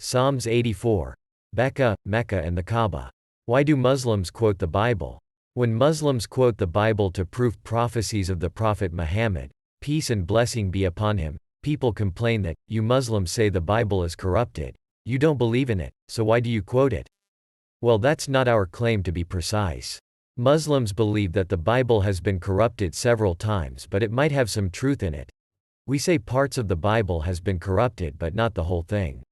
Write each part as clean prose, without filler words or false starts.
Psalms 84. Becca, Mecca and the Kaaba. Why do Muslims quote the Bible? When Muslims quote the Bible to prove prophecies of the Prophet Muhammad, peace and blessing be upon him, people complain that, you Muslims say the Bible is corrupted. You don't believe in it, so why do you quote it? Well, that's not our claim, to be precise. Muslims believe that the Bible has been corrupted several times, but it might have some truth in it. We say parts of the Bible has been corrupted but not the whole thing.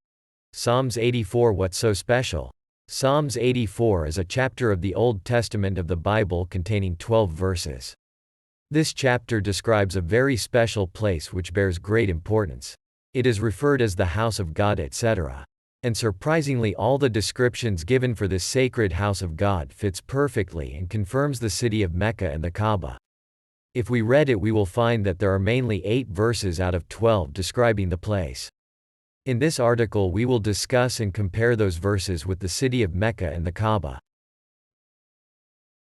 Psalms 84. What's so special? Psalms 84 is a chapter of the Old Testament of the Bible containing 12 verses. This chapter describes a very special place which bears great importance. It is referred as the house of God, etc. And surprisingly, all the descriptions given for this sacred house of God fits perfectly and confirms the city of Mecca and the Kaaba. If we read it, we will find that there are mainly 8 verses out of 12 describing the place. In this article we will discuss and compare those verses with the city of Mecca and the Kaaba.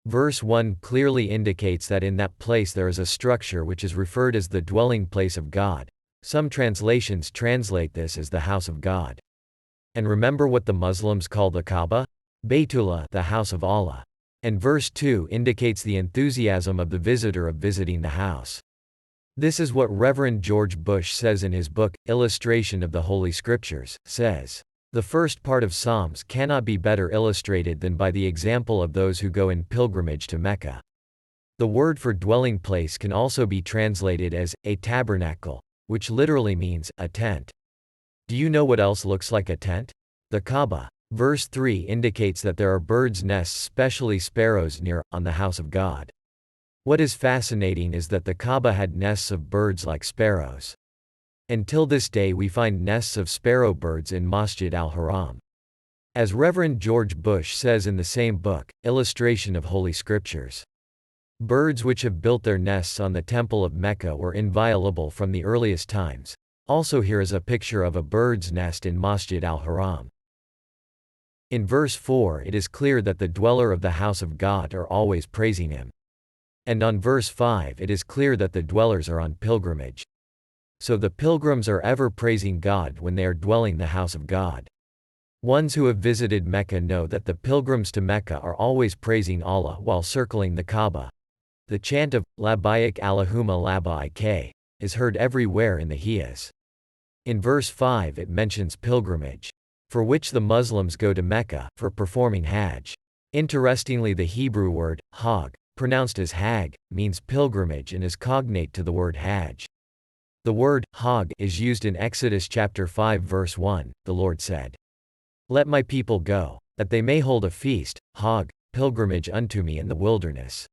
Verse 1 clearly indicates that in that place there is a structure which is referred as the dwelling place of God. Some translations translate this as the house of God. And remember what the Muslims call the Kaaba? Baytullah, the house of Allah. And verse 2 indicates the enthusiasm of the visitor of visiting the house. This is what Reverend George Bush says in his book, Illustration of the Holy Scriptures, says, "The first part of Psalms cannot be better illustrated than by the example of those who go in pilgrimage to Mecca." The word for dwelling place can also be translated as, a tabernacle, which literally means, a tent. Do you know what else looks like a tent? The Kaaba. Verse 3 indicates that there are birds' nests, especially sparrows, near, on the house of God. What is fascinating is that the Kaaba had nests of birds like sparrows. Until this day we find nests of sparrow birds in Masjid al-Haram. As Reverend George Bush says in the same book, Illustration of Holy Scriptures, birds which have built their nests on the Temple of Mecca were inviolable from the earliest times. Also, here is a picture of a bird's nest in Masjid al-Haram. In verse 4 it is clear that the dweller of the house of God are always praising him. And on verse 5 it is clear that the dwellers are on pilgrimage. So the pilgrims are ever praising God when they are dwelling the house of God. Ones who have visited Mecca know that the pilgrims to Mecca are always praising Allah while circling the Kaaba. The chant of, Labbaik Allahumma labbaik, is heard everywhere in the Hijaz. In verse 5 it mentions pilgrimage, for which the Muslims go to Mecca, for performing Hajj. Interestingly, the Hebrew word, hajj, pronounced as hag, means pilgrimage and is cognate to the word Hajj. The word, hajj, is used in Exodus chapter 5 verse 1, the Lord said, "Let my people go, that they may hold a feast, hajj, pilgrimage unto me in the wilderness."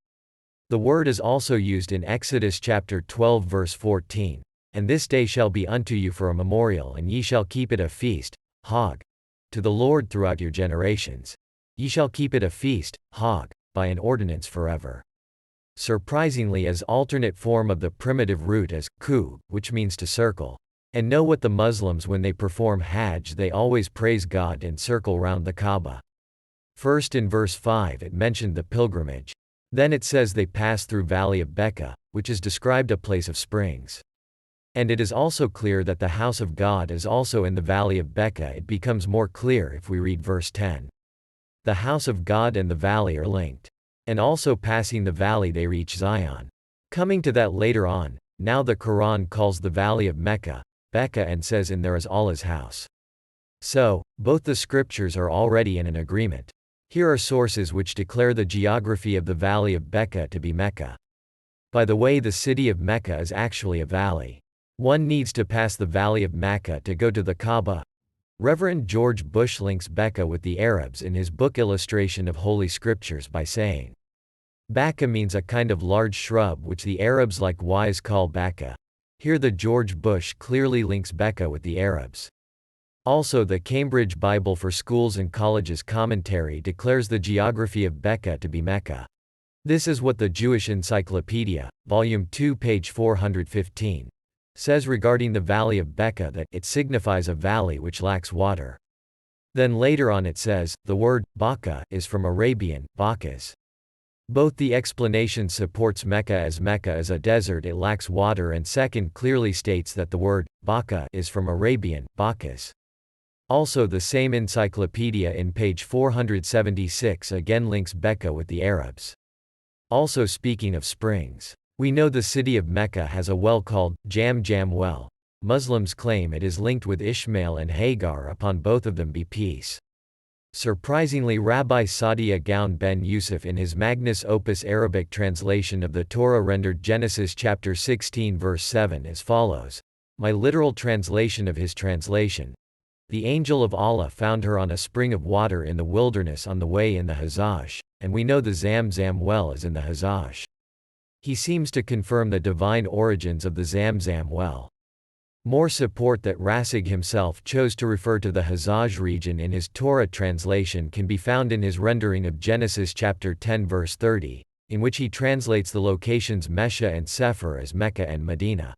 The word is also used in Exodus chapter 12 verse 14, "And this day shall be unto you for a memorial, and ye shall keep it a feast, hajj, to the Lord throughout your generations. Ye shall keep it a feast, hajj, by an ordinance forever." Surprisingly, as alternate form of the primitive root as ku, which means to circle. And know what the Muslims, when they perform Hajj, they always praise God and circle round the Kaaba. First in verse 5 it mentioned the pilgrimage. Then it says they pass through valley of Becca, which is described a place of springs. And it is also clear that the house of God is also in the valley of Becca. It becomes more clear if we read verse 10. The house of God and the valley are linked. And also passing the valley they reach Zion. Coming to that later on. Now the Quran calls the valley of Mecca, Becca, and says in there is Allah's house. So, both the scriptures are already in an agreement. Here are sources which declare the geography of the valley of Becca to be Mecca. By the way, the city of Mecca is actually a valley. One needs to pass the valley of Mecca to go to the Kaaba. Reverend George Bush links Becca with the Arabs in his book Illustration of Holy Scriptures by saying, Becca means a kind of large shrub which the Arabs likewise call Becca. Here the George Bush clearly links Becca with the Arabs. Also, the Cambridge Bible for Schools and Colleges commentary declares the geography of Becca to be Mecca. This is what the Jewish Encyclopedia, Volume 2 page 415, says regarding the valley of Becca, that it signifies a valley which lacks water. Then later on it says, the word, Becca, is from Arabian, Bacchus. Both the explanation supports Mecca is a desert, it lacks water, and second clearly states that the word, Becca, is from Arabian, Bacchus. Also, the same encyclopedia in page 476 again links Becca with the Arabs. Also, speaking of springs, we know the city of Mecca has a well called Jam well. Muslims claim it is linked with Ishmael and Hagar, upon both of them be peace. Surprisingly, Rabbi Saadia Gaon ben Yusuf in his Magnus Opus Arabic translation of the Torah rendered Genesis chapter 16 verse 7 as follows. My literal translation of his translation. The angel of Allah found her on a spring of water in the wilderness on the way in the Hajjaj, and we know the Zamzam well is in the Hajjaj. He seems to confirm the divine origins of the Zamzam well. More support that Rassig himself chose to refer to the Hajjaj region in his Torah translation can be found in his rendering of Genesis chapter 10 verse 30, in which he translates the locations Mesha and Sephir as Mecca and Medina.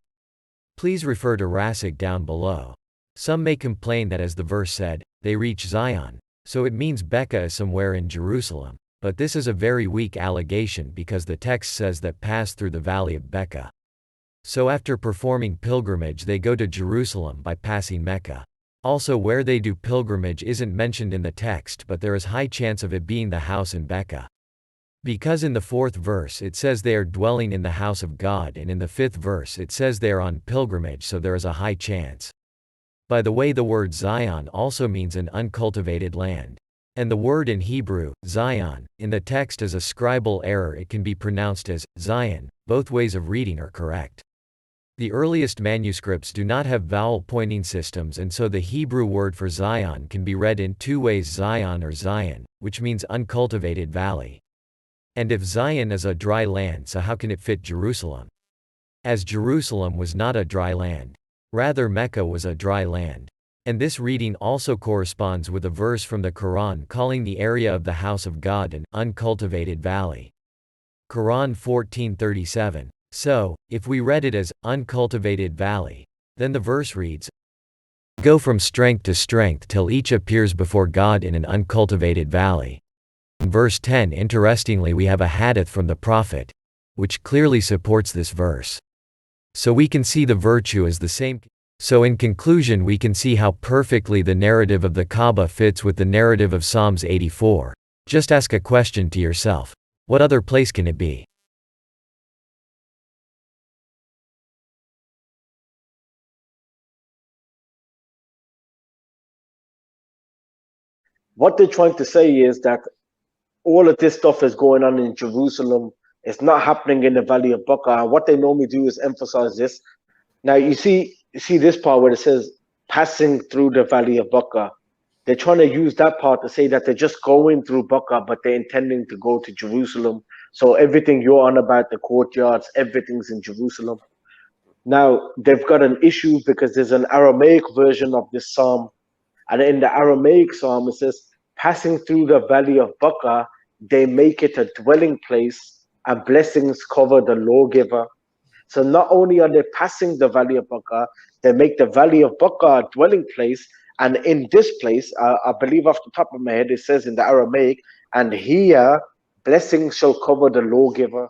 Please refer to Rassig down below. Some may complain that as the verse said, they reach Zion, so it means Becca is somewhere in Jerusalem, but this is a very weak allegation because the text says that pass through the valley of Becca. So after performing pilgrimage they go to Jerusalem by passing Mecca. Also, where they do pilgrimage isn't mentioned in the text, but there is high chance of it being the house in Becca. Because in the 4th verse it says they are dwelling in the house of God, and in the 5th verse it says they are on pilgrimage, so there is a high chance. By the way, the word Zion also means an uncultivated land. And the word in Hebrew, Zion, in the text is a scribal error. It can be pronounced as Zion. Both ways of reading are correct. The earliest manuscripts do not have vowel pointing systems, and so the Hebrew word for Zion can be read in two ways: Zion or Zion, which means uncultivated valley. And if Zion is a dry land, so how can it fit Jerusalem? As Jerusalem was not a dry land. Rather, Mecca was a dry land. And this reading also corresponds with a verse from the Quran calling the area of the house of God an uncultivated valley. Quran 14:37. So, if we read it as uncultivated valley, then the verse reads, go from strength to strength till each appears before God in an uncultivated valley. In verse 10, interestingly, we have a hadith from the Prophet, which clearly supports this verse. So we can see the virtue as the same. So in conclusion, we can see how perfectly the narrative of the Kaaba fits with the narrative of Psalms 84. Just ask a question to yourself. What other place can it be? What they're trying to say is that all of this stuff is going on in Jerusalem. It's not happening in the Valley of Becca. What they normally do is emphasize this. Now you see this part where it says passing through the Valley of Becca. They're trying to use that part to say that they're just going through Becca, but they're intending to go to Jerusalem. So everything you're on about the courtyards, everything's in Jerusalem. Now they've got an issue because there's an Aramaic version of this psalm, and in the Aramaic psalm it says, passing through the Valley of Becca, they make it a dwelling place, and blessings cover the lawgiver. So not only are they passing the Valley of Becca, they make the Valley of Becca a dwelling place. And in this place, I believe off the top of my head, it says in the Aramaic, and here blessings shall cover the lawgiver.